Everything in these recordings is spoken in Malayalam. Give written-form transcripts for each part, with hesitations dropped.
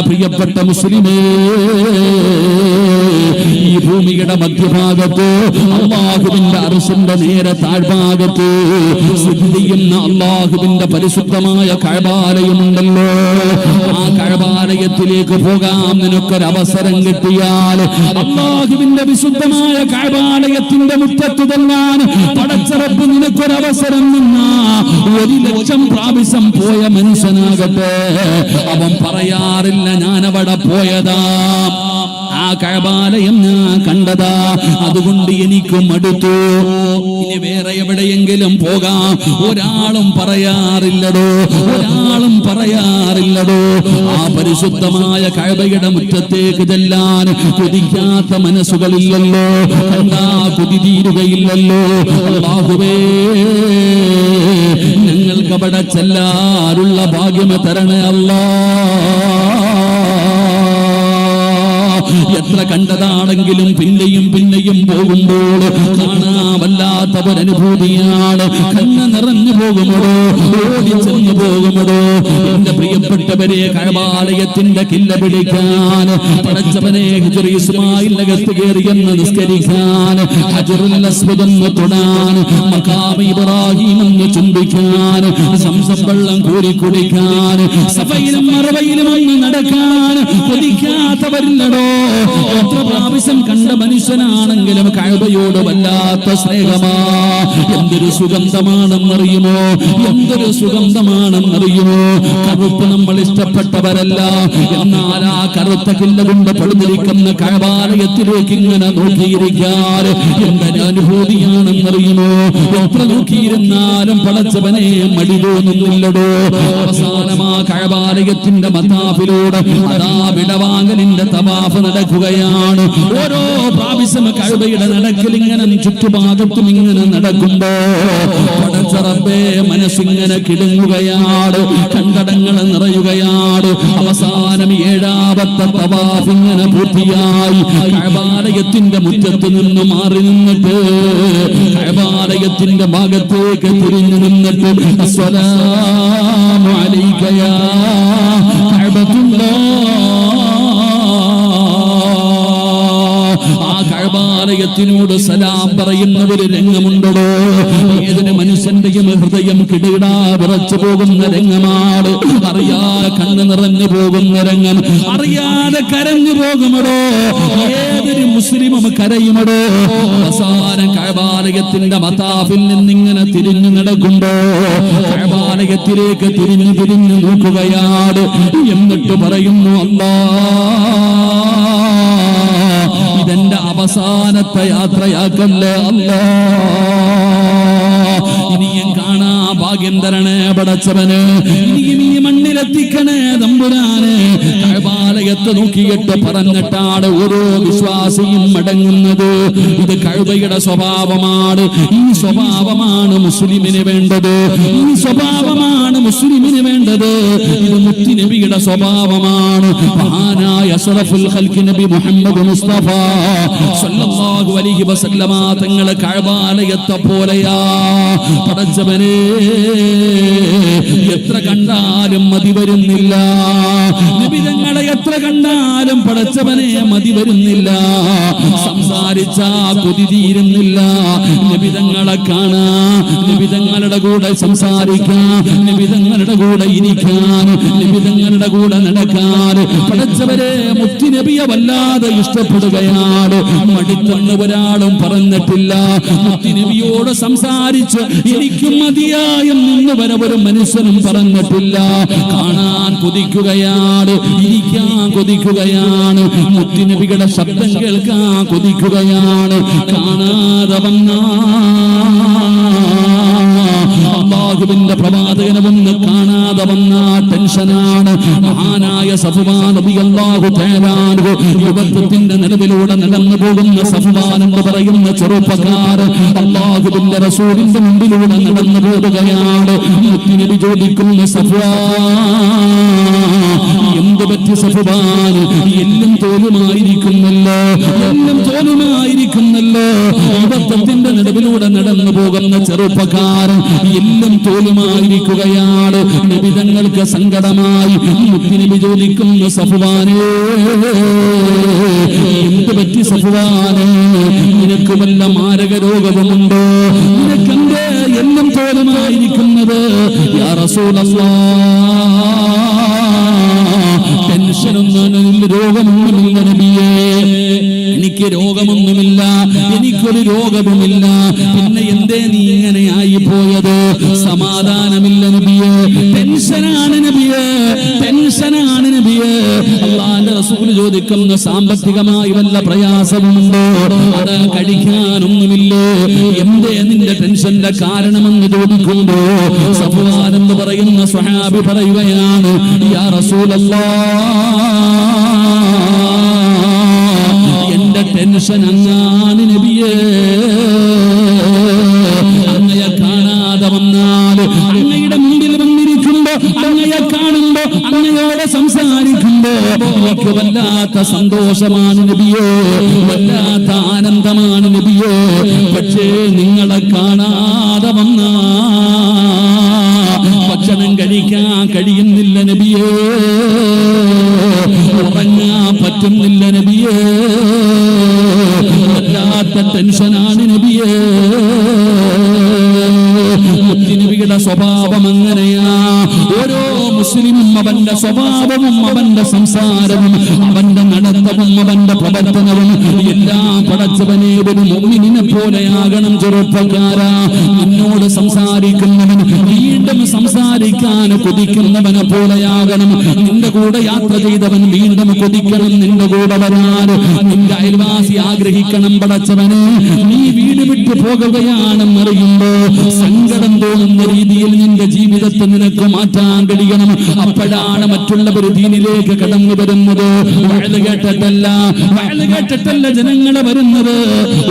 പ്രിയപ്പെട്ട മുസ്ലിമേ, ഈ ഭൂമിയുടെ മധ്യഭാഗത്ത് അല്ലാഹുവിന്റെ അർശിന്റെ നേരെ താഴ്ഭാഗത്ത് സ്ഥിതി ചെയ്യുന്ന അല്ലാഹുവിന്റെ പരിശുദ്ധമായ കഅബാലയമുണ്ടല്ലോ. ആ കഅബാലയത്തിലേക്ക് പോകാൻ നിനക്കൊരവസരം കിട്ടിയാൽ, അല്ലാഹുവിന്റെ വിശുദ്ധമായ കഅബാലയത്തിന്റെ മുറ്റത്ത് തന്നാൻ പടച്ച റബ്ബ് നിനക്കൊരവസരം നിന്നാ 1,00,000 പ്രാവശ്യം പോയ മനുഷ്യനാകട്ടെ, അവൻ പറയാറില്ല ഞാനവിടെ പോയതാ, ആ കഅബാലയം ഞാൻ കണ്ടതാ, അതുകൊണ്ട് എനിക്ക് മടുത്തു, ഇനി വേറെ എവിടെയെങ്കിലും പോകാം. ഒരാളും പറയാറില്ലടോ, ഒരാളും പറയാറില്ലടോ. ആ പരിശുദ്ധമായ കഅബയുടെ മുറ്റത്തേക്ക് ചെല്ലാൻ കൊതിക്കാത്ത മനസ്സുകളില്ലല്ലോ, കണ്ടാ കൊതി തീരുകയില്ലല്ലോ. അല്ലാഹുവേ, ഞങ്ങൾക്ക് അവിടെ ചെല്ലാനുള്ള ഭാഗ്യം തരണേ അല്ലാ. എത്ര കണ്ടതാണെങ്കിലും പിന്നെയും പിന്നെയും പോകുമ്പോൾ കാണാവല്ലാത്ത ഒരനുഭൂതിയാണ്. കണ്ണ് നിറഞ്ഞു പോകുമോ, ഓടിച്ചെന്നു പോകുമോ? എന്റെ പ്രിയപ്പെട്ടവരെ, കഅബാലയത്തിന്റെ കില്ല പിടിക്കാൻ പടച്ചവനെ ഹിജ്ർ ഇസ്മായിലിനകത്ത് കയറിയെന്ന് നിസ്കരിക്കാൻ, ഹജറുൽ അസ്വദ് എന്ന് തൊടാൻ, മഖാം ഇബ്രാഹിം എന്ന് ചുംബിക്കാൻ, സംസം വെള്ളം കോരി കുടിക്കാൻ, സഫയിലും മറവയിലും ഒന്ന് നടക്കാൻ കൊതിക്കാത്തവരില്ലടോ. എത്ര പ്രാവശ്യം കണ്ട മനുഷ്യനാണെങ്കിലും കഅബയോട് വല്ലാത്ത സ്നേഹമാ. എന്തൊരു സുഗന്ധമാണെന്നറിയുമോ, എന്തൊരു സുഗന്ധമാണെന്നറിയുമോ? കറുപ്പ് നമ്മൾ ഇഷ്ടപ്പെട്ടവരല്ല, എന്നാൽ ആ കറുത്ത കില്ല കൊണ്ട് പടുതിരിക്കുന്ന കഅബാലയത്തിലേക്ക് ഇങ്ങനെ നോക്കിയിരിക്കാൻ എന്തൊരു അനുഭൂതിയാണെന്നറിയുമോ? എത്ര നോക്കിയിരുന്നാലും പടച്ചവനെ മടി തോന്നുന്നില്ലടോ. അവസാനമാ കഅബാലയത്തിന്റെ മതാഫിലൂടെ അതാ വിടവാങ്ങലിന്റെ തവാഫ് നടക്കുകയാണ്. ഓരോ പ്രാവശ്യം കഅബയുടെ നടക്കൽ ഇങ്ങനെ ചുറ്റുഭാഗത്തും ഇങ്ങനെ നടക്കുമ്പോ പടച്ച റബ്ബേ മനസ്സിങ്ങനെ കിടങ്ങുകയാണ്, കണ്ടടങ്ങൾ നിറയുകയാണ്. അവസാനം 7ാമത്തെ തവാഫ് ഇങ്ങനെ പൂർത്തിയായി കഅബാലയത്തിന്റെ മുറ്റത്ത് നിന്ന് മാറി നിന്നിട്ട് കഅബാലയത്തിന്റെ ഭാഗത്തേക്ക് തിരിഞ്ഞു നിന്നിട്ട് അസ്സലാമു അലൈക യാ കഅബത്തുല്ലാഹ്, കഅബാലയത്തിനോട് സലാം പറയുന്ന ഒരു രംഗമുണ്ടോ? ഏതൊരു മനുഷ്യന്റെയും ഹൃദയം കിടകിടാ വിറച്ചു പോകുന്ന രംഗമാണ്. അറിയാതെ കണ്ണ് നിറഞ്ഞു പോകുന്ന രംഗം, അറിയാതെ കരഞ്ഞു പോകുമടോ. ഏതൊരു മുസ്ലിമും കരയുമടോ. അവസാനം കഅബാലയത്തിന്റെ മതാഫിൽ നിന്നിങ്ങനെ തിരിഞ്ഞു നടക്കുമ്പോ കഅബാലയത്തിലേക്ക് തിരിഞ്ഞു തിരിഞ്ഞു നോക്കുകയാണ്. എന്നിട്ട് പറയുന്നു, അല്ലാഹ്, ഇതെന്റെ അവസാനത്തെ യാത്രയാക്കല്ലേ അല്ലാ, ഇനിയും കാണാ ഭാഗ്യം തരണേ പടച്ചവന്, ഇനിയും ഈ മണ്ണിലെത്തിക്കണേ തമ്പുരാന്. കഅബാലയത്തെ നോക്കിയിട്ട് പറഞ്ഞിട്ടാണ് ഓരോ വിശ്വാസിയും മടങ്ങുന്നത്. ഇത് കഅബയുടെ സ്വഭാവമാണ്. ഈ സ്വഭാവമാണ് മുസ്ലിമിന് വേണ്ടത്, ഈ സ്വഭാവമാണ് മുസ്ലിമിന് വേണ്ടത്. ഇത് മുത്തുനബിയുടെ സ്വഭാവമാണ്. മഹാനായ അഷ്റഫുൽ ഖൽഖ് നബി മുഹമ്മദ് മുസ്തഫ സല്ലല്ലാഹു അലൈഹി വസല്ലമ തങ്ങളെ കഅബാലയത്തെ പോലെയാ പടച്ചവനെ. എത്ര കണ്ടാലും മതി വരുന്നില്ല നബി തങ്ങളെ, എത്ര കണ്ടാലും പടച്ചവനെ മതി വരുന്നില്ല. സംസാരിച്ചാ കൊതി തീരുന്നില്ല. നബി തങ്ങളെ കാണാ, നബി തങ്ങളുടെ കൂടെ സംസാരിക്കാൻ, നബി തങ്ങളുടെ കൂടെ ഇരിക്കാൻ, നബി തങ്ങളുടെ കൂടെ നടക്കാൻ പടച്ചവരെ മുത്തുനബിയെ വല്ലാതെ ഇഷ്ടപ്പെടുകയാണ്. മടുത്തെന്ന് ഒരാളും പറഞ്ഞിട്ടില്ല. മുത്തുനബിയോട് സംസാരിച്ച് എനിക്കും മതിയായും നിന്ന് വരെ ഒരു മനുഷ്യനും പറഞ്ഞിട്ടില്ല. കാണാൻ കൊതിക്കുകയാണ്, ഇരിക്കാൻ കൊതിക്കുകയാണ്, മുത്തുനബിയുടെ ശബ്ദം കേൾക്കാൻ കൊതിക്കുകയാണ്. കാണാതെ വന്നാ അല്ലാഹുവിന്റെ പ്രവാചകനെ ഒന്ന് കാണാതെ വന്ന ടെൻഷനാണ്. മഹാനായ സഫ്വാൻ റളിയല്ലാഹു തആല അൻഹു യുവത്വത്തിന്റെ നിലവിലൂടെ നടന്നു പോകുന്ന സഫ്വാൻ എന്ന് പറയുന്ന ചെറുപ്പക്കാരൻ അല്ലാഹുവിന്റെ റസൂലിന്റെ മുമ്പിലൂടെ നടന്നു പോവുകയാണ്. മുത്തുനബി ചോദിക്കുന്ന, സഫ്വാൻ എന്ത് പറ്റി സഫ്വാൻ? എല്ലാം തോലുമായിരിക്കുന്നല്ലോ, എല്ലാം തോലുമായിരിക്കുന്നല്ലോ. അബദ്ധത്തിന്റെ നടുവിലൂടെ നടന്നു പോകുന്ന ചെറുപ്പക്കാരൻ എല്ലാം തോലുമായിരിക്കുകയാണ്. നബി തങ്ങൾക്ക് സങ്കടമായി. മുത്തുനബി ചോദിക്കുന്നു, സഫ്വാനേ എന്ത് പറ്റി സഫ്വാനേ? നിനക്ക് വല്ല മാരക രോഗവുമുണ്ടോ? നിനക്കെന്തേ എല്ലാം തോലുമായിരിക്കുന്നത്? യാ റസൂലല്ലാഹ്, ടെൻഷനൊന്നും രോഗമൊന്നുമില്ല നബിയേ, എനിക്ക് രോഗമൊന്നുമില്ല, എനിക്കൊരു രോഗവുമില്ല. പിന്നെ എന്തേ നീ ഇങ്ങനെ ആയി പോയത്? സമാധാനമില്ല നബിയേ, ടെൻഷനാണ് നബിയേ, ടെൻഷനാണ് നബിയേ. അല്ലാഹുവിന്റെ റസൂൽ ചോദിക്കുന്നു, സാമ്പത്തികമായി വല്ല പ്രയാസമുണ്ടോ? അത് കഴിക്കാനൊന്നുമില്ലേ? എന്തേ നിന്റെ ടെൻഷന്റെ കാരണമെന്ന് ചോദിക്കുമ്പോ സഫ്വാൻ എന്ന് പറയുന്ന സ്വഹാബി പറയുകയാണ്, യാ റസൂലല്ലാഹ്, എന്റെ ടെൻഷൻ അങ്ങാണ് നബിയേ. അങ്ങയെ കാണാതെ വന്നാൽ, അങ്ങയുടെ മുമ്പിൽ വന്നിരിക്കുമ്പോ, അങ്ങയെ കാണുമ്പോ, അങ്ങയോടെ സംസാരിക്കുമ്പോ എനിക്ക് വല്ലാത്ത സന്തോഷമാണ് നബിയേ, വല്ലാത്ത ആനന്ദമാണ് നബിയേ. പക്ഷേ നിങ്ങളെ കാണാതെ വന്നാ ഭക്ഷണം കഴിക്കാൻ കഴിയുന്നില്ല നബിയേ, ഉറങ്ങാൻ പറ്റുന്നില്ല നബിയേ, വല്ലാത്ത ടെൻഷനാണ് നബിയേ. മുത്തുനബിയുടെ സ്വഭാവം അങ്ങനെയാ. ഓരോ മുസ്ലിമും അവന്റെ സ്വഭാവവും അവന്റെ സംസാരവും അവന്റെ നടത്തവും അവന്റെ പ്രവർത്തനവും എല്ലാം പടച്ചവനെ ഒരു മുഅ്മിനിനെ പോലെയാകണം. ചെറുപ്പക്കാരാ, നിന്നോട് സംസാരിക്കുന്നവൻ വീണ്ടും സംസാരിക്കാൻ കൊതിക്കുന്നവനെ പോലെയാകണം. നിന്റെ കൂടെ യാത്ര ചെയ്തവൻ വീണ്ടും കൊതിക്കണം നിന്റെ കൂടെ വരാൻ. നിന്റെ അയൽവാസി ആഗ്രഹിക്കണം, പടച്ചവനെ നീ വീട് വിട്ടു പോകുകയാണെന്നറിയുമ്പോ സങ്കടം തോന്നുന്ന രീതിയിൽ നിന്റെ ജീവിതത്തെ നിനക്ക് മാറ്റാൻ കഴിയണം. അപ്പോഴാണ് മറ്റുള്ളവർ ദീനിലേക്ക് കടന്നു വരുന്നത്. വഅദ് കേട്ടിട്ടല്ല ജനങ്ങളെ വരുന്നത്.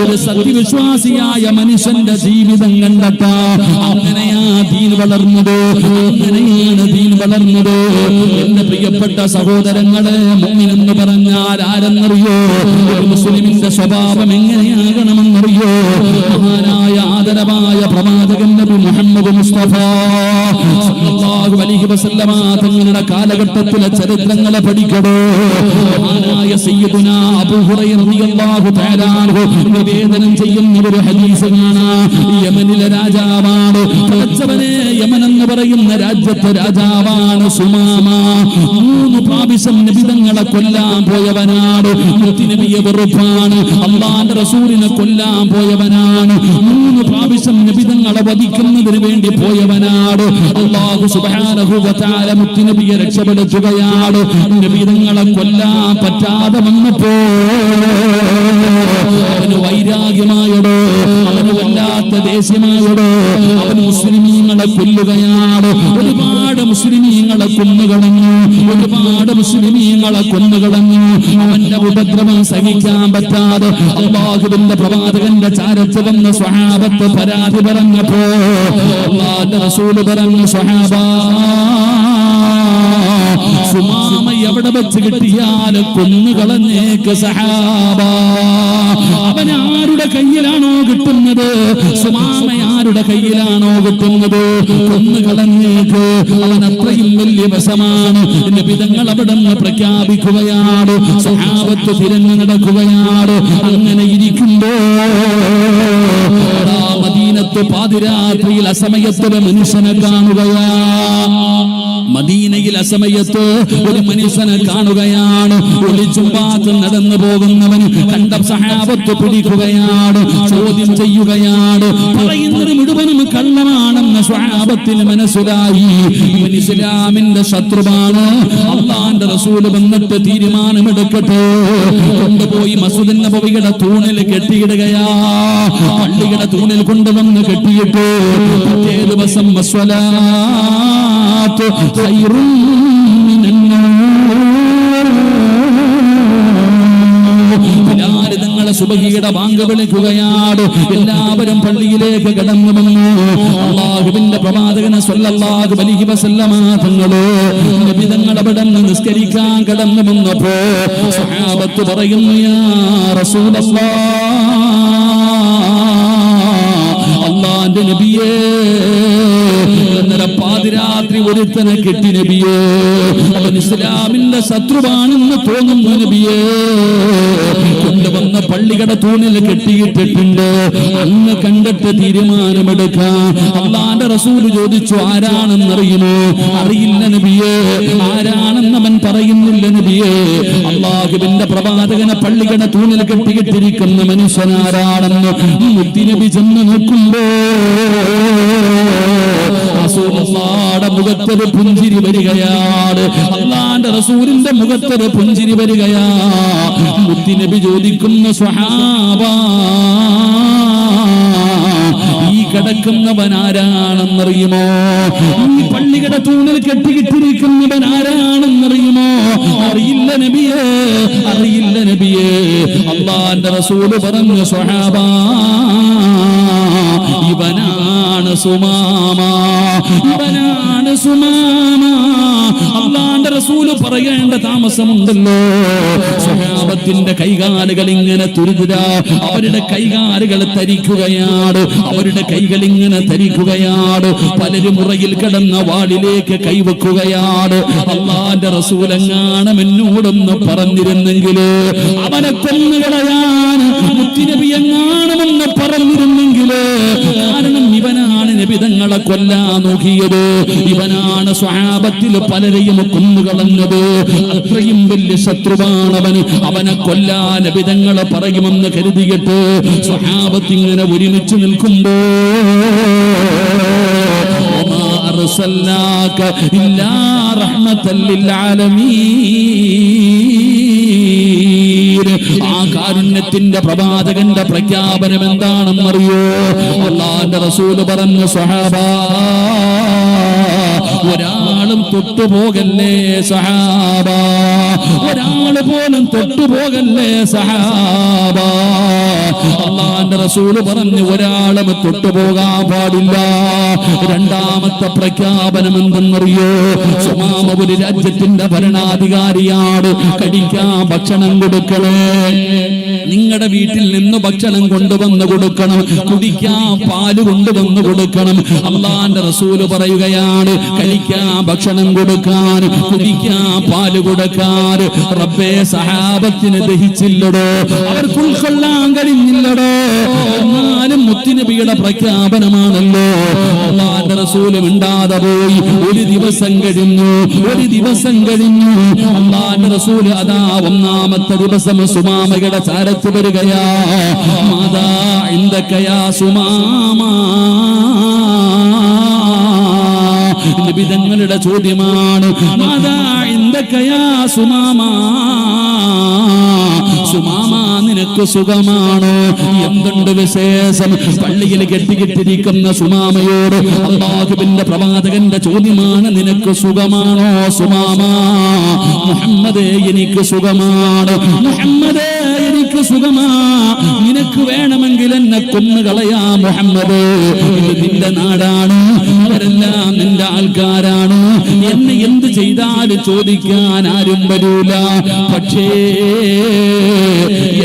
ഒരു സത്യവിശ്വാസിയായ മനുഷ്യന്റെ ജീവിതം കണ്ടട്ടാ അങ്ങനെയാ ദീൻ വളർന്നത്, അങ്ങനെയാണ് ദീൻ വളർന്നത്. എന്റെ പ്രിയപ്പെട്ട സഹോദരങ്ങളെ, മുഅ്മിൻ എന്ന് പറഞ്ഞാൽ ആരെന്നറിയോ? ഒരു മുസ്ലിമിന്റെ സ്വഭാവം എങ്ങനെയാകണമെന്നറിയോ? മഹാനായ ആദരവായ പ്രവാചകൻ നബി മുഹമ്മദ് മുസ്തഫ സല്ലല്ലാഹു അലൈഹി വസല്ലമ തങ്ങളുടെ കാലഘട്ടത്തിലെ ചരിത്രങ്ങളെ പഠിക്കണോ? മഹാനായ സയ്യിദുനാ അബൂ ഹുറൈറ റളിയല്ലാഹു തആല അൻഹു നിവേദനം ചെയ്യുന്ന ഒരു ഹദീസ് കാണാം. യമനിലെ രാജാവാണ് പടച്ചവനെ, യമൻ എന്ന് പറയുന്ന രാജ്യത്തെ രാജാവാണ് സുമാമ. 3 പ്രാവശ്യം നബി തങ്ങളെ കൊല്ലാൻ പോയവനാണ്. മുത്തുനബിയെ വെറുപ്പാണ്, അല്ലാഹുവിന്റെ റസൂലിനെ കൊല്ലാൻ പോയവനാണ്. 3 പ്രാവശ്യം നബി തങ്ങളെ വധിക്കുന്നതിന് വേണ്ടി പോയവനാണ്. അല്ലാഹു സുബ്ഹാനഹു വ തആല മുത്തുനബിയെ രക്ഷപ്പെടുത്തുകയാണ്. നബി തങ്ങളെ കൊല്ലാൻ പറ്റാതെ വന്നപ്പോ അവന് വൈരാഗ്യമായടോ, അവന് വല്ലാത്ത ദേഷ്യമായടോ. അവൻ മുസ്ലിമീങ്ങളെ കൊല്ലുകയാണ്. ഒരുപാട് മുസ്ലിമീങ്ങളെ കൊന്നുകളഞ്ഞു, ഒരുപാട് മുസ്ലിമീങ്ങളെ കൊന്നുകളഞ്ഞു. അവന്റെ ഉപദ്രവം സഹിക്കാൻ പറ്റാതെ അല്ലാഹുവിന്റെ പ്രവാചകന്റെ ചാരത്ത് വന്ന സ്വഹാബത്ത് പരാതി പറഞ്ഞപ്പോ അല്ലാഹുവിന്റെ റസൂൽ പറഞ്ഞു, സ്വഹാബാ, സുമാമ എവിടെ വെച്ച് കിട്ടിയാൽ കൊന്നുകളഞ്ഞേക്ക് സഹാബ. അവൻ ആരുടെ കയ്യിലാണോ കിട്ടുന്നത്, സുമാമ ആരുടെ കയ്യിലാണോ കിട്ടുന്നത്, കൊന്നുകളഞ്ഞേക്ക്. അവൻ അത്രയും വലിയ വശമാണ്. നബി തങ്ങൾ അവിടെ നിന്ന് പ്രഖ്യാപിക്കുകയാണ്. സഹാബത്ത് തിരഞ്ഞു നടക്കുകയാണ്. അങ്ങനെ ഇരിക്കുമ്പോ മദീനത്ത് പാതിരാത്രിയിൽ അസമയത്ത് ഒരു മനുഷ്യനെ കാണുകയാണ്. മദീനയിൽ അസമയത്ത് ഒരു മനുഷ്യനെ കാണുകയാണ്. ഒളിച്ചും പാത്തും നടന്നു പോകുന്നവൻ കണ്ട സഹാബത്ത് പിടിക്കുകയാണ്, ചോദ്യം ചെയ്യുകയാണ്. പറയുന്നത് മുഴുവനും കള്ളമാണെന്ന് സ്വഹാബത്തിന് മനസ്സിലായി. ഇവൻ ഇസ്ലാമിന്റെ ശത്രുവാണ്. അല്ലാഹുവിന്റെ റസൂൽ വന്നിട്ട് തീരുമാനമെടുക്കട്ടെ, കൊണ്ടുപോയി മസ്ജിദ് നബവിയുടെ തൂണിൽ കെട്ടിയിടുകയാ. പള്ളിയുടെ തൂണിൽ കൊണ്ടുവന്ന് കെട്ടിയിട്ട് പിറ്റേ ദിവസം വസ്വലാത്ത് ഖൈറും മിനന്നൗം, സുബഹിയുടെ ബാങ്ക് വിളിക്കുകയാണ്. എല്ലാവരും പള്ളിയിലേക്ക് കടന്നു വന്നു. അല്ലാഹുവിന്റെ പ്രവാചകൻ സ്വല്ലല്ലാഹു അലൈഹി വസല്ലമ തങ്ങളെ നബി തങ്ങൾ അവിടെ നിസ്കരിക്കാൻ കടന്നു വന്നപ്പോ സ്വഹാബത്ത് പറയുന്നു, യാ റസൂലല്ലാഹ്, അല്ലാഹുവിന്റെ നബിയേ, ഇന്നലെ പാതിരാത്രി ഒരുത്തനെ കെട്ടി നബിയേ, അവൻ ഇസ്ലാമിന്റെ ശത്രുവാണെന്ന് തോന്നുന്നു നബിയേ, കൊണ്ടുവന്ന പള്ളിയുടെ തൂണിൽ കെട്ടിയിട്ടിട്ടുണ്ട്. അങ്ങ് കണ്ടിട്ട് തീരുമാനമെടുക്കാം. അല്ലാഹുവിന്റെ റസൂല് ചോദിച്ചു, ആരാണെന്നറിയുമോ? അറിയില്ല നബിയേ. ആരാണെന്ന് അവൻ പറയുന്നില്ല നബിയേ. അല്ലാഹുവിന്റെ പ്രവാചകനെ പള്ളിയുടെ തൂണിൽ കെട്ടിയിട്ടിരിക്കുന്ന മനുഷ്യനാരാണെന്ന് മുത്തുനബി ചെന്ന് നോക്കുമ്പോ റസൂലുള്ളാഹിയുടെ മുഖത്തൊരു പുഞ്ചിരി വരികയാണ്. അല്ലാഹുവിന്റെ റസൂലിന്റെ മുഖത്തൊരു പുഞ്ചിരി വരികയാ. മുത്തുനബി ചോദിക്കുന്ന, സ്വഹാബാ, ഈ കിടക്കുന്നവൻ ആരാണെന്നറിയുമോ? ഈ പള്ളിയുടെ തൂണിൽ കെട്ടിയിട്ടിരിക്കുന്നവൻ ആരാണെന്നറിയുമോ? അറിയില്ല നബിയേ, അറിയില്ല നബിയേ. അല്ലാഹുവിന്റെ റസൂല് പറഞ്ഞു, സ്വഹാബാ, ഇവനാണ് സുമാമ, ഇവനാണ് സുമാമ. അല്ലാഹുവിന്റെ റസൂല് പറയേണ്ട താമസമുണ്ടല്ലോ. സ്വഹാബത്തിന്റെ കൈകാലുകൾ ഇങ്ങനെ തുരുതുര, അവരുടെ കൈകാലുകൾ തരിക്കുകയാണ്, അവരുടെ കൈകൾ ഇങ്ങനെ തരിക്കുകയാണ്. പലരും മുറയിൽ കിടന്ന വാളിലേക്ക് കൈവെക്കുകയാണ്. അല്ലാഹുവിന്റെ റസൂൽ എങ്ങാനും എന്നോടൊന്ന് പറഞ്ഞിരുന്നെങ്കിൽ, അവനെ കൊന്നുകളയാൻ മുത്തുനബി എങ്ങാനുമെന്ന് പറഞ്ഞിരുന്നെങ്കിൽ, കാരണം ഇവനാണ് നബി തങ്ങളെ കൊല്ലാൻ നോക്കിയത്, ഇവനാണ് സ്വഹാബത്തിൽ പലരെയും കൊന്നുകളഞ്ഞത്. അത്രയും വലിയ ശത്രുവാണവൻ. അവനെ കൊല്ലാൻ നബി തങ്ങളെ പറയുമെന്ന് കരുതിയിട്ട് സ്വഹാബത്ത് ഇങ്ങനെ ഒരുമിച്ച് നിൽക്കുമ്പോ, അർസൽനാക ഇല്ലാ റഹ്മത്തൽ ലിൽ ആലമീൻ. ആ കാരുണ്യത്തിന്റെ പ്രവാചകന്റെ പ്രഖ്യാപനം എന്താണെന്നറിയോ? അല്ലാഹുവിന്റെ റസൂൽ പറഞ്ഞു, സ്വഹാബാ, ഒരാളും തൊട്ടുപോകല്ലേ സഹാബ, ഒരാള് പോലും തൊട്ടുപോകല്ലേ സഹാബ. അല്ലാഹുവിന്റെ റസൂല് പറഞ്ഞു, ഒരാളും തൊട്ടുപോകാൻ പാടില്ല. രണ്ടാമത്തെ പ്രഖ്യാപനം എന്തെന്നറിയോ? സുമാമ ഒരു രാജ്യത്തിന്റെ ഭരണാധികാരിയാണ്. കഴിക്കാൻ ഭക്ഷണം കൊടുക്കണേ, നിങ്ങളുടെ വീട്ടിൽ നിന്ന് ഭക്ഷണം കൊണ്ടുവന്ന് കൊടുക്കണം, കുടിക്കാൻ പാല് കൊണ്ടുവന്ന് കൊടുക്കണം. അല്ലാഹുവിന്റെ റസൂല് പറയുകയാണ്, കഴിക്കാൻ ഭക്ഷണം കൊടുക്കാൻ, കുടിക്കാൻ പാല് കൊടുക്കാൻ. റബ്ബേ, സഹാബത്തിന് ദഹിച്ചില്ലടോ, അവർക്ക് ഉൾക്കൊള്ളാൻ കഴിഞ്ഞില്ലടോ. എന്നാലും മുത്തുനബിയുടെ പ്രഖ്യാപനമാണല്ലോ. അല്ലാഹുവിന്റെ റസൂല് മിണ്ടാതെ പോയി. ഒരു ദിവസം കഴിഞ്ഞു, ഒരു ദിവസം കഴിഞ്ഞു. അല്ലാഹുവിന്റെ റസൂല് അതാ ഒന്നാമത്തെ ദിവസം സുമാമയുടെ ചാരത്ത് വരികയാ. മാതാ ഇൻദക യാ സുമാമ. നബി തങ്ങളുടെ ചോദ്യമാണ്, മാതാ ഇൻദക യാ സുമാമ. സുമാമ, നിനക്ക് സുഖമാണോ? എന്തുണ്ട് വിശേഷം? പള്ളിയിൽ കെട്ടിക്കിട്ടിരിക്കുന്ന സുമാമയോട് അല്ലാഹുവിന്റെ പ്രവാചകന്റെ ചോദ്യമാണ്, നിനക്ക് സുഖമാണോ സുമാമ? മുഹമ്മദേ, എനിക്ക് സുഖമാണ്. മുഹമ്മദേ, എനിക്ക് സുഖമാ. നിനക്ക് വേണമെങ്കിൽ എന്നെ കൊന്നുകളയാ മുഹമ്മദ്. ഇത് നിന്റെ നാടാണ്, ഇവരെല്ലാം നിന്റെ ആൾക്കാരാണ്. എന്നെ എന്ത് ചെയ്താലും ചോദിക്കാൻ ആരും വരൂല. പക്ഷേ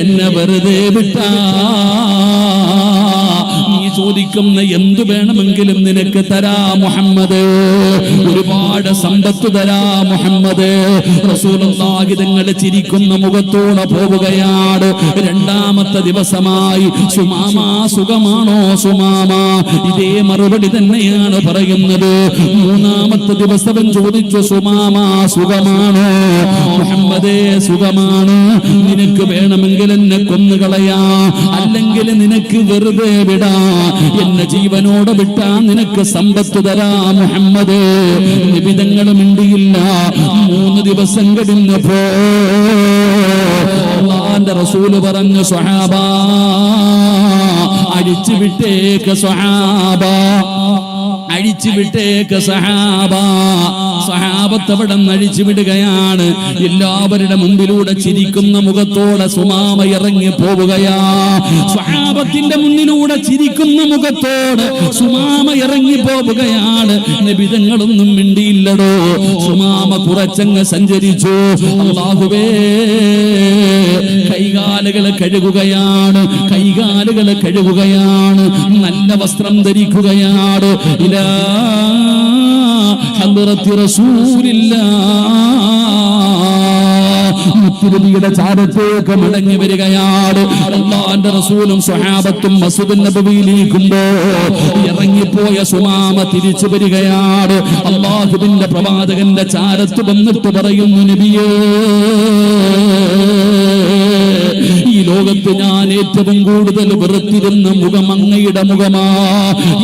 എന്നെ വെറുതെ വിട്ടാ നീ ചോദിക്കുന്ന എന്തു വേണമെങ്കിലും നിനക്ക് തരാ മുഹമ്മദ്. ഒരുപാട് സമ്പത്ത് തരാ മുഹമ്മദ്. റസൂലുള്ളാഹി തങ്ങൾ ചിരിക്കുന്ന മുഖത്തോടെ പോവുകയാണ്. രണ്ടാമത്തെ ദിവസമായി, സുമാമ സുഖമാണോ സുമാമ? ഇതേ മറുപടി തന്നെയാണ് പറയുന്നത്. മൂന്നാമത്തെ ദിവസം ചോദിച്ചു, സുമാമ സുഖമാണോ? മുഹമ്മദേ, സുഖമാണ്. നിനക്ക് വേണമെങ്കിൽ എന്നെ കൊന്നുകളയാ, അല്ലെങ്കിൽ നിനക്ക് വെറുതെ വിടാ. എന്നെ ജീവനോടെ വിട്ടാ നിനക്ക് സമ്പത്ത് തരാ മുഹമ്മദ്. നിബിധങ്ങളും മിണ്ടിയില്ല. 3 ദിവസം കഴിഞ്ഞപ്പോ അല്ലാഹുവിന്റെ റസൂല് പറഞ്ഞു, സ്വഹാബാ, അഴിച്ചു വിട്ടേക്ക് സ്വഹാബ, അഴിച്ചുവിട്ടേക്ക് സഹാബ. സഹാബത്ത് അവിടെ നിന്ന് അഴിച്ചുവിടുകയാണ്. എല്ലാവരുടെ മുമ്പിലൂടെ ചിരിക്കുന്ന മുഖത്തോടെ സുമാമ ഇറങ്ങി പോവുകയാ. സഹാബത്തിന്റെ മുന്നിലൂടെ ചിരിക്കുന്ന മുഖത്തോടെ സുമാമ ഇറങ്ങി പോവുകയാണ്. നബി തങ്ങളൊന്നും മിണ്ടിയില്ലടോ. സുമാമ കുറച്ചങ്ങ് സഞ്ചരിച്ചു. അല്ലാഹുവേ, കൈകാലുകൾ കഴുകുകയാണ്, കൈകാലുകൾ കഴുകുകയാണ്, നല്ല വസ്ത്രം ധരിക്കുകയാണ്. ഇലാ ഹദ്റത്തി റസൂലില്ലാഹ്, മുത്തുനബിയുടെ ചാരത്തേക്ക് മടങ്ങി വരികയാണ്. അല്ലാഹുവിന്റെ റസൂലും സ്വഹാബത്തും മസ്ജിദുൻ നബവിയിലേക്കുമ്പോ ഇറങ്ങിപ്പോയ സുമാമ തിരിച്ചു വരികയാണ്. അല്ലാഹുവിന്റെ പ്രവാചകന്റെ ചാരത്ത് വന്നിട്ട് പറയുന്നു, നബിയേ, ഈ ലോകത്ത് ഞാൻ ഏറ്റവും കൂടുതൽ വെറുത്തിരുന്ന മുഖം അങ്ങയുടെ മുഖമാ.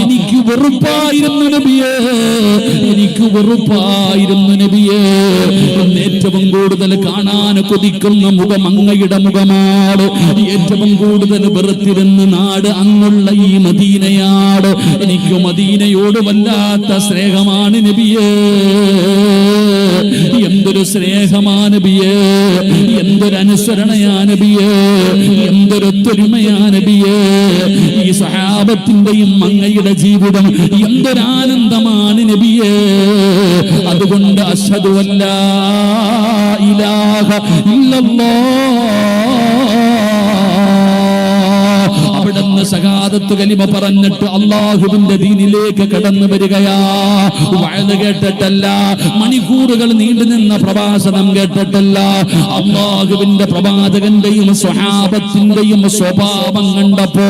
എനിക്ക് വെറുപ്പായിരുന്നു നബിയേ, എനിക്ക് വെറുപ്പായിരുന്നു നബിയേ. ഏറ്റവും കൂടുതൽ കാണാൻ കൊതിക്കുന്ന മുഖം അങ്ങയുടെ മുഖമാണ്. ഏറ്റവും കൂടുതൽ വെറുത്തിരുന്ന നാട് അങ്ങുള്ള ഈ മദീനയാണ്. എനിക്ക് മദീനയോട് വല്ലാത്ത സ്നേഹമാണ് നബിയേ. എന്തൊരു സ്നേഹമാ നബിയേ, എന്തൊരു അനുസരണയാ നബിയേ, എന്തൊരു ഒത്തൊരുമയാ നബിയേ. ഈ സ്വഹാബത്തിന്റെയും അങ്ങയുടെ ജീവിതം എന്തൊരാനന്ദമാണ് നബിയേ. അതുകൊണ്ട് അശ്ഹദു അല്ലാ ഇലാഹ ഇല്ലല്ലാഹ്, അവിടുന്ന് ശഹാദത്ത് കലിമ പറഞ്ഞിട്ട് അല്ലാഹുവിന്റെ ദീനിലേക്ക് കടന്നു വരികയാ. വഅദ് കേട്ടിട്ടല്ല, മണിക്കൂറുകൾ നീണ്ടു നിന്ന പ്രഭാഷണം കേട്ടിട്ടല്ല. അല്ലാഹുവിന്റെ പ്രവാചകന്റെയും സ്വഹാബത്തിന്റെയും സ്വഭാവം കണ്ടപ്പോ,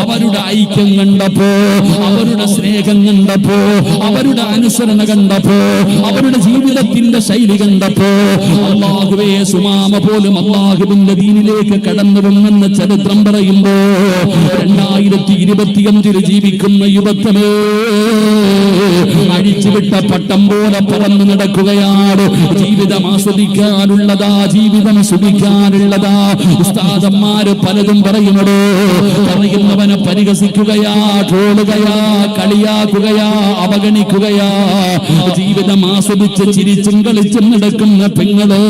അവരുടെ ഐക്യം കണ്ടപ്പോ, അവരുടെ സ്നേഹം കണ്ടപ്പോ, അവരുടെ അനുസരണ കണ്ടപ്പോ, അവരുടെ ജീവിതത്തിന്റെ ശൈലി കണ്ടപ്പോ, അല്ലാഹുവേ, സുമാമ പോലും അല്ലാഹുവിന്റെ ദീനിലേക്ക് കടന്നു വന്നെന്ന് ചരിത്രം പറയുമ്പോ 2025 ജീവിക്കുന്ന യുവത്വമേ, അഴിച്ചുവിട്ട പട്ടം പോലെ പറന്നു നടക്കുകയാണ്. ജീവിതം ആസ്വദിക്കാനുള്ളതാ, ജീവിതം സുഖിക്കാനുള്ളതാ. ഉസ്താദന്മാര് പലതും പറയുന്നതോ, പറയുന്നവനെ പരിഹസിക്കുകയാ, ട്രോളുകയാ, കളിയാക്കുകയാ, അവഗണിക്കുകയാ. ജീവിതം ആസ്വദിച്ച് ചിരിച്ചും കളിച്ചും നടക്കുന്ന പെങ്ങള്,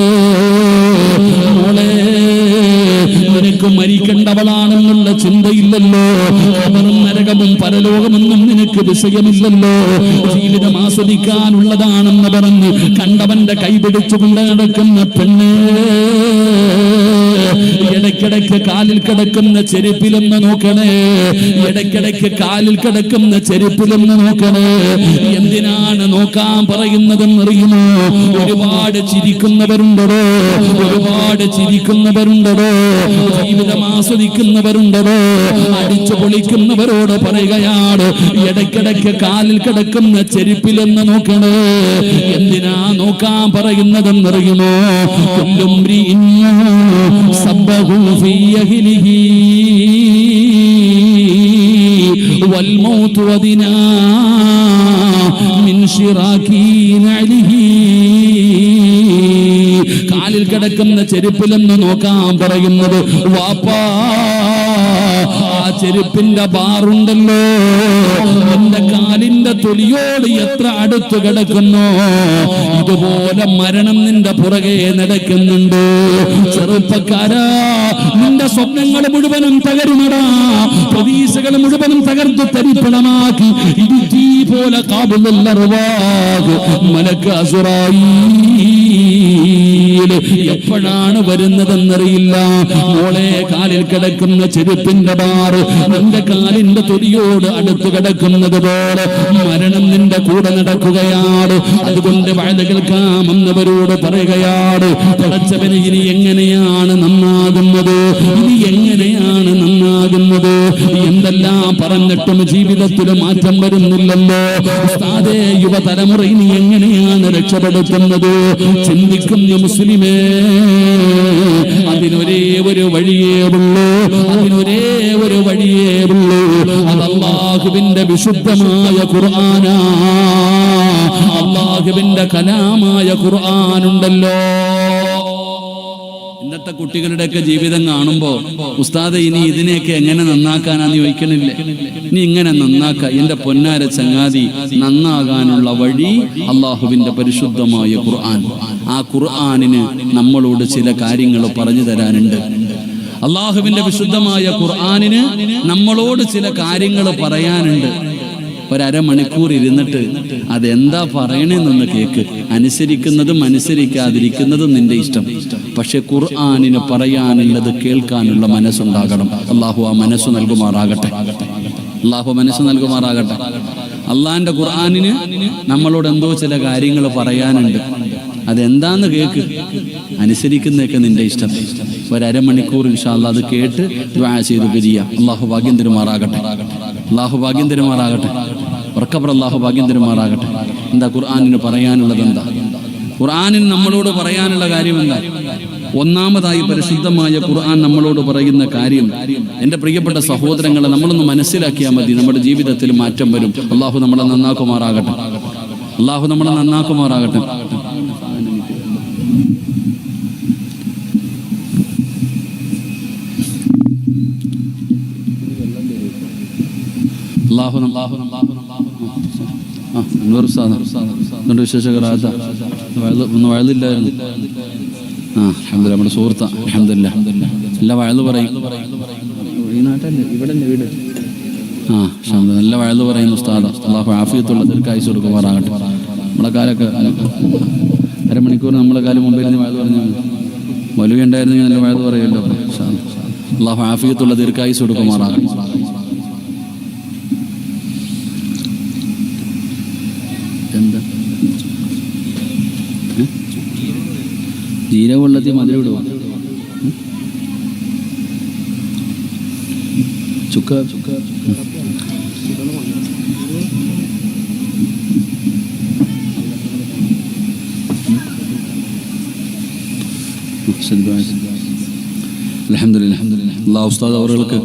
മോളെ, നിനക്ക് മരിക്കേണ്ടവളാണെന്നുള്ള ചിന്തയില്ലല്ലോ. അവനും നരകവും പരലോകമെന്നും നിനക്ക് വിഷയമില്ലല്ലോ. ജീവിതം ആസ്വദിക്കാനുള്ളതാണെന്ന് പറഞ്ഞ് കണ്ടവന്റെ കൈപിടിച്ചുകൊണ്ട് നടക്കുന്ന പെണ്ണ്, ഇടയ്ക്കിടയ്ക്ക് കാലിൽ കിടക്കുന്ന ചെരുപ്പിലൊന്ന് നോക്കണേ, ഇടയ്ക്കിടയ്ക്ക് കാലിൽ കിടക്കുന്ന ചെരുപ്പിലൊന്ന് നോക്കണേ. എന്തിനാണ് നോക്കാൻ പറയുന്നതെന്നറിയുമോ? ഒരുപാട് ചിരിക്കുന്നവരുണ്ടോ, ഒരുപാട് ചിരിക്കുന്നവരുണ്ടോ, ജീവിതം ആസ്വദിക്കുന്നവരുണ്ടോ. അടിച്ചു പൊളിക്കുന്നവരോട് പറയുകയാണ്, ഇടയ്ക്കിടയ്ക്ക് കാലിൽ കിടക്കുന്ന ചെരുപ്പിലൊന്ന് നോക്കണേ. എന്തിനാ നോക്കാൻ പറയുന്നതെന്നറിയുമോ? സബ്ബഹു ഫീ അഹ്ലിഹി വൽ മൗതു വദിനാ മിൻ ശിറാകി നഅലിഹി. കാലിൽ കിടക്കുന്ന ചെരുപ്പിലെന്ന് നോക്കാൻ പറയുന്നത്, വാപ്പാ, ആ ചെരുപ്പിന്റെ ബാറുണ്ടല്ലോ എന്റെ കാലിന്റെ തൊലിയോട് എത്ര അടുത്ത് കിടക്കുന്നു, ഇതുപോലെ മരണം നിന്റെ പുറകെ നടക്കുന്നുണ്ട്. ചെറുപ്പക്കാരാ, നിന്റെ സ്വപ്നങ്ങൾ മുഴുവനും തകരുമടാ, പ്രതീക്ഷകൾ മുഴുവനും തകർത്ത് തരിപ്പണമാക്കി ഇടുത്തി പോലെ കാബുലുള്ള മലക്ക് അസ്റായീൽ എപ്പോഴാണ് വരുന്നതെന്നറിയില്ല. മോളെ, കാലിൽ കിടക്കുന്ന ചെരുപ്പിന്റെ ബാറ് നിന്റെ കാലിന്റെ തൊലിയോട് അടുത്ത് കിടക്കുന്നത് പോലെ മരണം നിന്റെ കൂടെ നടക്കുകയാണ്. അതുകൊണ്ട് വഅദ് കേൾക്കാമെന്നവരോട് പറയുകയാണ്, പടച്ചവന് ഇനി എങ്ങനെയാണ് നന്നാകുന്നത്, ഇനി എങ്ങനെയാണ് നന്നാകുന്നത്? എന്തെല്ലാം പറഞ്ഞിട്ടും ജീവിതത്തിൽ മാറ്റം വരുന്നില്ലല്ലോ. ഉസ്താദേ, യുവതലമുറ ഇനി എങ്ങനെയാണ് രക്ഷപ്പെടുത്തുന്നത്? ചിന്തിക്കുന്ന മുസ്ലിമേ, അതിനൊരേ ഒരു വഴിയേ ഉള്ളൂ, അതിനൊരേ ഒരു വഴിയേ ഉള്ളൂ. അത് അല്ലാഹുവിന്റെ വിശുദ്ധമായ ഖുർആനാ, അല്ലാഹുവിന്റെ കലാമായ ഖുർആനുണ്ടല്ലോ. ഇന്നത്തെ കുട്ടികളുടെയൊക്കെ ജീവിതം കാണുമ്പോൾ ഉസ്താദ് ഇനി ഇതിനെയൊക്കെ എങ്ങനെ നന്നാക്കാനാന്ന് ചോദിക്കണില്ലേ? ഇനി ഇങ്ങനെ നന്നാക്ക. എന്റെ പൊന്നാര ചങ്ങാതി, നന്നാകാനുള്ള വഴി അള്ളാഹുവിന്റെ പരിശുദ്ധമായ ഖുർആൻ. ആ ഖുർആനിന് നമ്മളോട് ചില കാര്യങ്ങൾ പറഞ്ഞു തരാനുണ്ട്. അള്ളാഹുവിന്റെ വിശുദ്ധമായ ഖുർആനിന് നമ്മളോട് ചില കാര്യങ്ങൾ പറയാനുണ്ട്. ഒരമണിക്കൂർ ഇരുന്നിട്ട് അതെന്താ പറയണേന്നൊന്ന് കേക്ക്. അനുസരിക്കുന്നതും അനുസരിക്കാതിരിക്കുന്നതും നിന്റെ ഇഷ്ടം. പക്ഷെ ഖുർആനിന് പറയാനുള്ളത് കേൾക്കാനുള്ള മനസ്സുണ്ടാകണം. അള്ളാഹു ആ മനസ്സ് നൽകുമാറാകട്ടെ. അള്ളാഹു മനസ്സ് നൽകുമാറാകട്ടെ. അള്ളാഹിന്റെ ഖുർആനിന് നമ്മളോട് എന്തോ ചില കാര്യങ്ങൾ പറയാനുണ്ട്. അതെന്താന്ന് കേക്ക്. അനുസരിക്കുന്നതൊക്കെ നിന്റെ ഇഷ്ടം. ഒരമണിക്കൂർ ഇൻഷാ അല്ലാഹ് അത് കേട്ട് ദുആ ചെയ്ത് പിരിയാം. അള്ളാഹു ഭാഗ്യം തരുമാറാകട്ടെ. അള്ളാഹു ഭാഗ്യം തരുമാറാകട്ടെ. ഉറക്കപ്പുറ അള്ളാഹു ഭാഗ്യം തരുമാറാകട്ടെ. എന്താ ഖുർആനിന് പറയാനുള്ളത്? എന്താ ഖുർആനിന് നമ്മളോട് പറയാനുള്ള കാര്യം? എന്താ? ഒന്നാമതായി പരിശുദ്ധമായ ഖുർആൻ നമ്മളോട് പറയുന്ന കാര്യം, എൻ്റെ പ്രിയപ്പെട്ട സഹോദരങ്ങളെ, നമ്മളൊന്ന് മനസ്സിലാക്കിയാൽ മതി, നമ്മുടെ ജീവിതത്തിൽ മാറ്റം വരും. അള്ളാഹു നമ്മളെ നന്നാക്കുമാറാകട്ടെ. അള്ളാഹു നമ്മളെ നന്നാക്കുമാറാകട്ടെ. വയലില്ലായിരുന്നു. നമ്മുടെ സുഹൃത്ത അൽഹംദുലില്ലാ നല്ല വയല് പറയും. ഈ നാട്ടല്ലേ, ഇവിടെ വീട്. നല്ല വയല് പറയുന്ന ഉസ്താദ്. അള്ളാഹു ആഫിയത്തുള്ള ദീർഘായുസ്സ് കൊടുക്കുമാറാകട്ടെ. നമ്മളെ കാലൊക്കെ അരമണിക്കൂർ നമ്മളെ കാലം മുമ്പേ ഇരുന്ന് വയല് പറഞ്ഞു. മൗലവി ഉണ്ടായിരുന്നെങ്കിൽ നല്ല വയല് പറയുമല്ലോ. അള്ളാഹു ആഫിയത്തുള്ള ദീർഘായുസ്സ് കൊടുക്കുമാറാകട്ടെ. എന്താ ജീരകവെള്ളത്തിൽ മധുരം ഇടുക? ചുക്ക അൽഹംദുലില്ലാ. അല്ലാഹു ഉസ്താദ് അവർക്ക്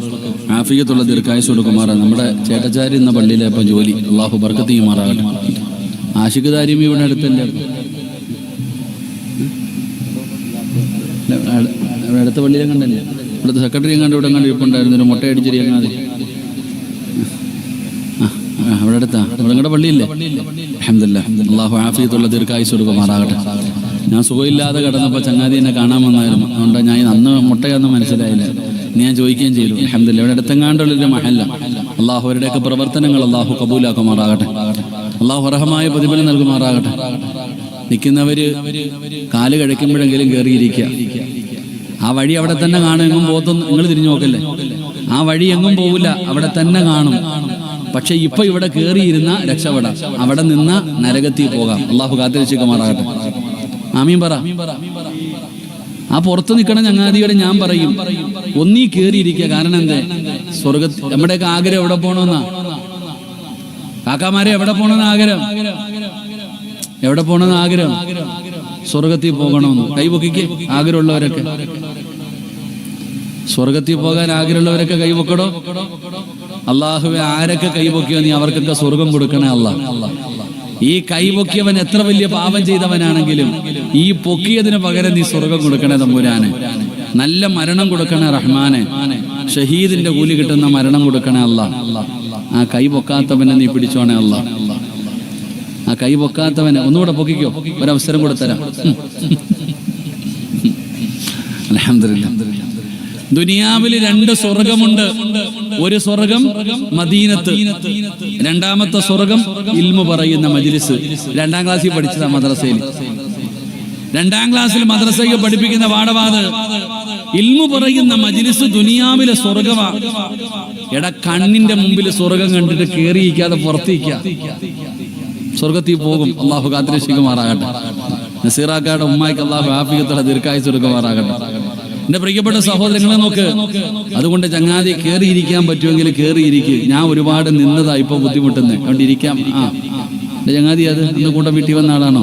ആഫിയത്തുള്ള ദീർഘായുസ്സ് കൊടുക്കുമാറാണ്. നമ്മുടെ ചേട്ടച്ചാരി എന്ന പള്ളിയിലെ ഇപ്പം ജോലി. അള്ളാഹു ബർക്കത്ത് ചെയ്യുമാറാകട്ടെ. ആഷിഖ് താരിമി ഇവിടെ അടുത്തല്ലേ? അടുത്ത പള്ളിയിലെ കണ്ടല്ലേ? ഇവിടുത്തെ സെക്രട്ടറിയും കണ്ട് ഇവിടെ കണ്ട് ഇരിപ്പുണ്ടായിരുന്നു. ഒരു മുട്ടയടിച്ചിരി അങ്ങാതെ അവിടെ അടുത്താ. ഇവിടെ നിങ്ങളുടെ പള്ളിയില്ലേ? അൽഹംദുലില്ലാ. അള്ളാഹു ആഫിയത്തുള്ള ദീർഘായുസ്സ് കൊടുക്കുമാറാകട്ടെ. ഞാൻ സുഖമില്ലാതെ കിടന്നപ്പോൾ ചങ്ങാതി എന്നെ കാണാൻ വന്നായിരുന്നു. അതുകൊണ്ട് ഞാൻ അന്ന് മുട്ടയൊന്നും മനസ്സിലായില്ല. ഇനി ഞാൻ ചോദിക്കുകയും ചെയ്തു. അൽഹംദുലില്ലാ. ഇവിടെ അടുത്തെങ്ങാണ്ടുള്ളൊരു മഹല്ല. അള്ളാഹു അവരുടെയൊക്കെ പ്രവർത്തനങ്ങൾ അള്ളാഹു കബൂലാക്കുമാറാകട്ടെ. അള്ളാഹു അർഹമായ പ്രതിഫലം നൽകുമാറാകട്ടെ. നിൽക്കുന്നവര് കാല് കഴിക്കുമ്പോഴെങ്കിലും കയറിയിരിക്കുക. ആ വഴി അവിടെ തന്നെ കാണും. എങ്ങും പോകത്തൊന്നും നിങ്ങൾ തിരിഞ്ഞു നോക്കല്ലേ. ആ വഴി എങ്ങും പോവില്ല, അവിടെ തന്നെ കാണും. പക്ഷെ ഇപ്പൊ ഇവിടെ കയറിയിരുന്ന രക്ഷപ്പെടാം, അവിടെ നിന്ന നരകത്തിൽ പോകാം. അള്ളാഹു കാത്തിരക്ഷിക്കുമാറാകട്ടെ. ആമീൻ പറ. ആ പുറത്ത് നിൽക്കണ ചങ്ങാതിയോട് ഞാൻ പറയും, ഒന്നീ കയറിയിരിക്കുക. കാരണം എന്തേ? സ്വർഗത്തിൽ നമ്മുടെയൊക്കെ ആഗ്രഹം എവിടെ പോകണമെന്നാ? കാക്കാമാരെ എവിടെ പോകണമെന്ന് ആഗ്രഹം? എവിടെ പോകണമെന്ന് ആഗ്രഹം? സ്വർഗത്തിൽ പോകണമെന്ന്. കൈപൊക്കിക്ക് ആഗ്രഹമുള്ളവരൊക്കെ. സ്വർഗത്തിൽ പോകാൻ ആഗ്രഹമുള്ളവരൊക്കെ കൈപൊക്കടോ. അള്ളാഹുവെ, ആരൊക്കെ കൈപൊക്കിയോ നീ അവർക്കൊക്കെ സ്വർഗം കൊടുക്കണേ അല്ലാഹ്. ഈ കൈപൊക്കിയവൻ എത്ര വലിയ പാപം ചെയ്തവനാണെങ്കിലും ഈ പൊക്കിയതിന് പകരം നീ സ്വർഗം കൊടുക്കണേ തമ്പുരാനെ. നല്ല മരണം കൊടുക്കണേ റഹ്മാനെ. ഷഹീദിന്റെ കൂലി കിട്ടുന്ന മരണം കൊടുക്കണേ അല്ലാഹ്. ആ കൈ പൊക്കാത്തവനെ നീ പിടിച്ചോണേ അല്ലാഹ്. ആ കൈ പൊക്കാത്തവനെ ഒന്നുകൂടെ പൊക്കിക്കോ, ഒരവസരം കൊടുത്തരാം. അൽഹംദുലില്ലാ. ദുനിയാവിൽ രണ്ട് സ്വർഗമുണ്ട്. ഒരു സ്വർഗം മദീനത്ത്, രണ്ടാമത്തെ സ്വർഗം ഇൽമു പറയുന്ന മജ്ലിസ്. 2ാം ക്ലാസ്സിൽ പഠിച്ചതാ മദ്രസയിൽ. 2ാം ക്ലാസ്സിൽ മദ്രസയിൽ പഠിപ്പിക്കുന്ന പാഠവാത് ഇൽമു പറയുന്ന മജ്ലിസ് ദുനിയാവിലെ സ്വർഗമാ. എടാ, കണ്ണിന്റെ മുമ്പിൽ സ്വർഗം കണ്ടിട്ട് കേറിയിരിക്കാതെ പുറത്തിരിക്കുക. സ്വർഗത്തിൽ പോകും. അള്ളാഹു കാത്തിരക്ഷിക്കുമാറാകട്ടെ. നസീറാക്കാടെ ഉമ്മായിക്ക് അള്ളാഹു ആഫിയത്തുള്ള ദീർഘായുസ്സ് കൊടുക്കുമാറാകട്ടെ. എന്റെ പ്രിയപ്പെട്ട സഹോദരങ്ങളെ നോക്ക്. അതുകൊണ്ട് ചങ്ങാതി കയറിയിരിക്കാൻ പറ്റുമെങ്കിൽ കയറിയിരിക്കുക. ഞാൻ ഒരുപാട് നിന്നതാ, ഇപ്പൊ ബുദ്ധിമുട്ടുന്നത്. അതുകൊണ്ട് ഇരിക്കാം. എന്റെ ചങ്ങാതി അത് ഇന്ന് കൂട്ടം വീട്ടിൽ വന്ന ആളാണോ?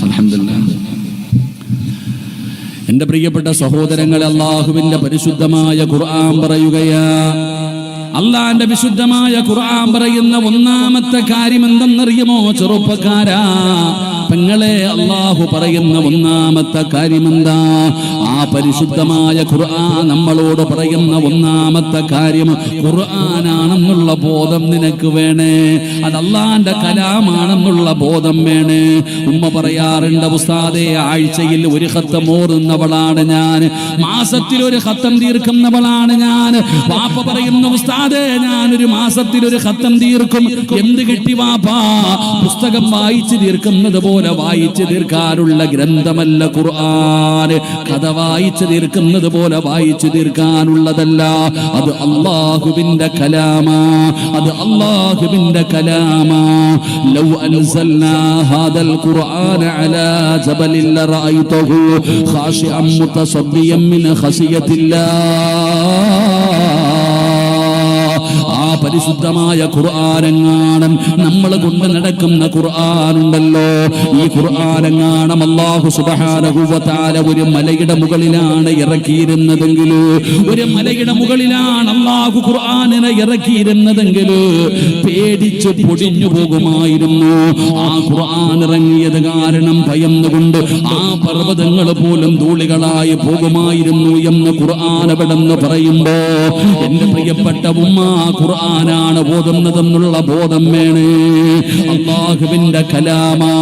അൽഹംദുലില്ലാ. എന്റെ പ്രിയപ്പെട്ട സഹോദരങ്ങളെ, അല്ലാഹുവിന്റെ പരിശുദ്ധമായ ഖുർആൻ പറയുകയാ, അള്ളാന്റെ വിശുദ്ധമായ ഖുർആൻ പറയുന്ന ഒന്നാമത്തെ കാര്യം എന്തെന്നറിയുമോ ചെറുപ്പക്കാരാ, പെങ്ങളെ? അള്ളാഹു പറയുന്ന ഒന്നാമത്തെ കാര്യം എന്താ? ആ പരിശുദ്ധമായ ഖുർആൻ നമ്മളോട് പറയുന്ന ഒന്നാമത്തെ കാര്യം ഖുർആനാണെന്നുള്ള ബോധം നിനക്ക് വേണേ. അത് അള്ളാന്റെ കലാമാണെന്നുള്ള ബോധം വേണേ. ഉമ്മ പറയാറുണ്ട്, ഉസ്താദേ, ആഴ്ചയിൽ ഒരു ഖത്തം ഓതുന്നവളാണ് ഞാൻ, മാസത്തിൽ ഒരു ഖത്തം തീർക്കുന്നവളാണ് ഞാൻ. വാപ്പ പറയുന്നു, ഉസ്താദേ, ഞാനൊരു മാസത്തിൽ ഒരു ഖത്തം തീർക്കും. എന്ത് കിട്ടി വാപ്പാ? പുസ്തകം വായിച്ചു തീർക്കുന്നത് പോലെ വായിച്ചു തീർക്കാനുള്ള ഗ്രന്ഥമല്ല ഖുർആൻ. കഥ വായിച്ചു തീർക്കുന്നത് പോലെ വായിച്ചു തീർക്കാനുള്ളതല്ല. അത് അല്ലാഹുവിന്റെ കലാമാ, അത് അല്ലാഹുവിന്റെ കലാമാ. ലൗ അൻസൽനാ ഹാദൽ ഖുർആന അലാ ജബലിൻ ലറഅയ്തഹു ഖാശിഅൻ മുതസദ്ദിയൻ മിൻ ഖശിയത്തില്ലാഹ്. ആ പരിശുദ്ധമായ ഖുർആനെങ്ങാനും നമ്മൾ കൊണ്ട് നടക്കുന്ന ഖുർആനുണ്ടല്ലോ, ഈ ഖുർആനെങ്ങാനും അല്ലാഹു സുബ്ഹാനഹു വ തആല ഒരു മലയുടെ മുകളിലാണ് ഇറക്കിയിരുന്നതെങ്കിൽ, ഒരു മലയുടെ മുകളിലാണ് അല്ലാഹു ഖുർആനിനെ ഇറക്കിയിരുന്നതെങ്കിൽ പേടിച്ച് പൊടിഞ്ഞു പോകുമായിരുന്നു. ആ ഖുർആൻ ഇറങ്ങിയത് കാരണം ഭയന്നുകൊണ്ട് ആ പർവ്വതങ്ങൾ പോലും ധൂളികളായി പോകുമായിരുന്നു എന്ന് ഖുർആൻ എവിടെന്ന് പറയുമ്പോ, എന്റെ പ്രിയപ്പെട്ട ഉമ്മ, ഖുർആനാണ് ഓതുന്നതെന്നുള്ള ബോധം വേണേ. അല്ലാഹുവിന്റെ കലാമാ.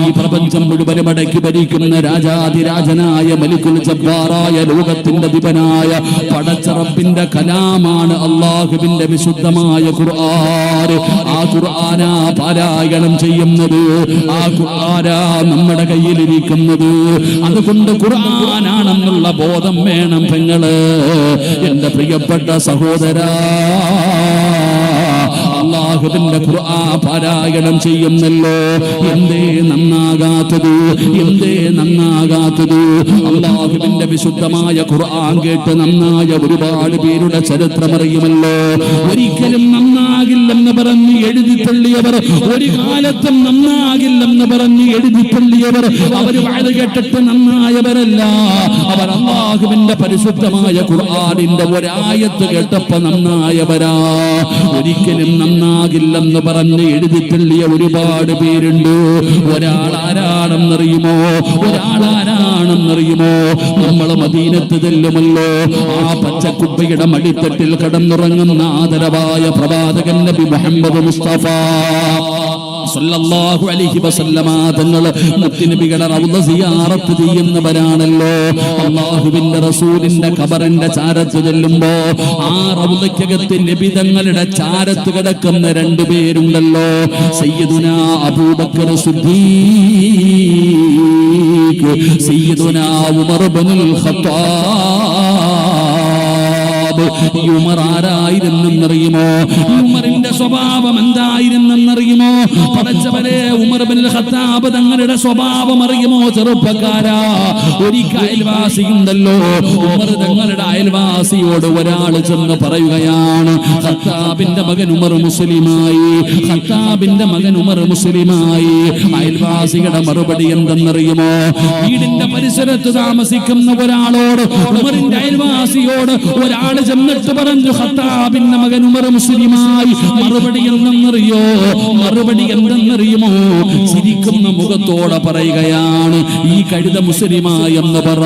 ഈ പ്രപഞ്ചം മുഴുവനും അടക്കി ഭരിക്കുന്ന രാജാതിരാജനായ മലിക്കുൽ ജബ്ബാറായ ലോകത്തിന്റെ അധിപനായ പടച്ച റബ്ബിന്റെ കലാമാണ് അല്ലാഹുവിന്റെ വിശുദ്ധമായ ഖുർആൻ. ആ ഖുർആനാ പാരായണം ചെയ്യുന്നത്, ആ ഖുർആനാ നമ്മുടെ കയ്യിലിരിക്കുന്നത്. അതുകൊണ്ട് ഖുർആനാണെന്നുള്ള ബോധം വേണം പെങ്ങള്. എന്റെ പ്രിയപ്പെട്ട സഹോദരാ, അല്ലാഹുവിന്റെ ഖുർആൻ പാരായണം ചെയ്യുന്നല്ലോ, എന്തേ നന്നാകാത്തത്? എന്തേ നന്നാകാത്തത്? അല്ലാഹുവിന്റെ വിശുദ്ധമായ ഖുർആൻ കേട്ട് നന്നായ ഒരുപാട് പേരുടെ ചരിത്രമറിയുമല്ലോ. ഒരിക്കലും നന്നാകില്ലെന്ന് പറഞ്ഞ് എഴുതി തള്ളിയവർ, ഒരു കാലത്തും നന്നാകില്ലെന്ന് പറഞ്ഞ് എഴുതി തള്ളിയവർ, അവർ വാഴ കേട്ടിട്ട് നന്നായവരല്ല. അവർ അല്ലാഹുവിന്റെ പരിശുദ്ധമായ ഖുർആനിന്റെ ഒരായത്ത് കേട്ടപ്പോ നന്നായവരാ. ഒരിക്കലും നന്നാകില്ലെന്ന് പറഞ്ഞ് എഴുതി തള്ളിയ ഒരുപാട് പേരുണ്ട്. ഒരാളാരാണെന്നറിയുമോ? ഒരാളാരാണെന്നറിയുമോ? നമ്മൾ മദീനത്ത് ചെല്ലുമല്ലോ, ആ പച്ചക്കുപ്പയുടെ മടിത്തട്ടിൽ കടന്നുറങ്ങുന്ന ആദരവായ പ്രവാചകൻ നബി മുഹമ്മദ് മുസ്തഫ സല്ലല്ലാഹു അലൈഹി വസല്ലമ തങ്ങൾ മുത്തുനബിയുടെ റൗള സിയാറത്ത് ചെയ്യുന്നവരാണല്ലോ. അല്ലാഹുവിന്റെ റസൂലിന്റെ ഖബറിന്റെ ചാരത്ത് ചെല്ലുമ്പോ ആ റൗളയ്ക്കകത്ത് നബി തങ്ങളുടെ ചാരത്ത് കിടക്കുന്ന രണ്ടു പേരുണ്ടല്ലോ, സയ്യിദുനാ അബൂബക്കർ സിദ്ദീഖ്, സയ്യിദുനാ ഉമർ ഇബ്നുൽ ഖത്താബ്. ഉമർ ആരായിരുന്നെന്നറിയുമോ? ഉമറിന്റെ സ്വഭാവം എന്തായിരുന്നെന്നറിയുമോ? പടച്ചവനെ, ഉമർ ഇബ്നുൽ ഖത്താബ് തങ്ങളുടെ സ്വഭാവം അറിയുമോ? ചെറുപ്പക്കാരാ, ഒരിക്കൽ അയൽവാസിയുണ്ടല്ലോ, ഉമർ തങ്ങളുടെ അയൽവാസിയോട് ഒരാൾ ചെന്ന് പറയുകയാണ്, ഖത്താബിന്റെ മകൻ ഉമർ മുസ്ലിമായി, ഖത്താബിന്റെ മകൻ ഉമർ മുസ്ലിമായി. അയൽവാസികളുടെ മറുപടി എന്തെന്നറിയുമോ? വീടിന്റെ പരിസരത്ത് താമസിക്കുന്ന ഒരാളോട്, ഉമറിന്റെ അയൽവാസിയോട് ഒരാൾ ചെന്നിട്ട് പറഞ്ഞു, ഖത്താബിന്റെ മകൻ ഉമർ മുസ്ലിമായി. മറുപടി എന്തെന്നറിയോ? മറുപടി എന്തെന്നറിയുമോ? ചിരിക്കുന്ന മുഖത്തോടെ പറയുകയാണ്, ഈ കഴുത മുസ്ലിമായി എന്ന് പറ.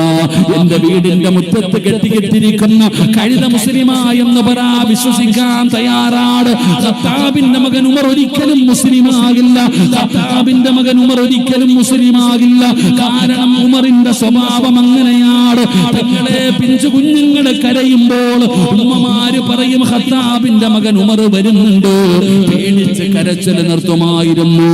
എന്റെ വീടിന്റെ മുറ്റത്ത് കെട്ടിക്കെട്ടിരിക്കുന്ന കഴുത മുസ്ലിമായി എന്ന് പറ. വിശ്വസിക്കാൻ തയ്യാറാണ്. ഖത്താബിന്റെ മകൻ ഉമർ ഒരിക്കലും മുസ്ലിമാകില്ല. ഖത്താബിന്റെ മകൻ ഉമർ ഒരിക്കലും മുസ്ലിമാകില്ല. കാരണം ഉമറിന്റെ സ്വഭാവം അങ്ങനെയാണ്. തങ്ങളെ പിഞ്ചു കുഞ്ഞുങ്ങളെ കരയുമ്പോൾ ഉമ്മമാര് പറയും, ഖത്താബിന്റെ മകൻ ഉമർ വരുന്നുണ്ട്. പേടിച്ച് കരച്ചിൽ നിർത്തുമായിരുന്നു.